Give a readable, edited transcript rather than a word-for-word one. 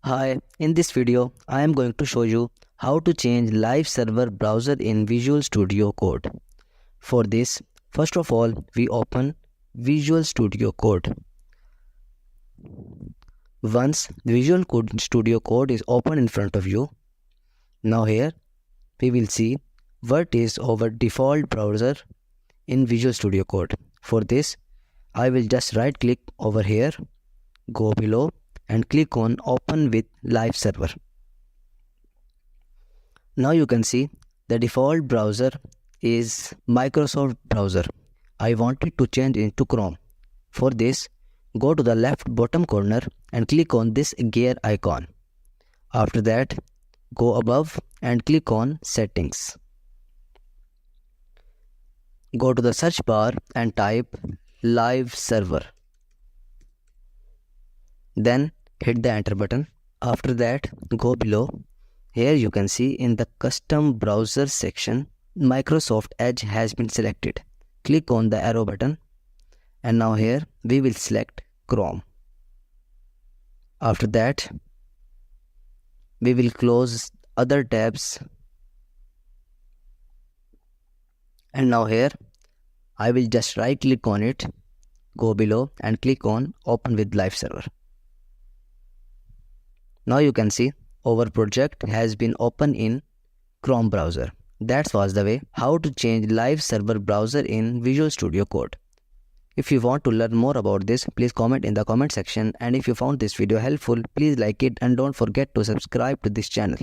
Hi, in this video, I am going to show you how to change live server browser in Visual Studio Code. For this, first of all, we open Visual Studio Code. Once Studio Code is open in front of you, now here we will see what is our default browser in Visual Studio Code. For this, I will just right click over here, go below and click on Open with Live Server. Now you can see the default browser is Microsoft browser. I want it to change into Chrome. For this, go to the left bottom corner and click on this gear icon. After that, go above and click on Settings. Go to the search bar and type Live Server. Then hit the enter button. After that, go below. Here you can see in the custom browser section, Microsoft Edge has been selected. Click on the arrow button and now here we will select Chrome. After that, we will close other tabs and now here I will just right click on it, go below and click on Open with Live Server. Now you can see our project has been open in Chrome browser. That was the way how to change live server browser in Visual Studio Code. If you want to learn more about this, please comment in the comment section, and if you found this video helpful, please like it and don't forget to subscribe to this channel.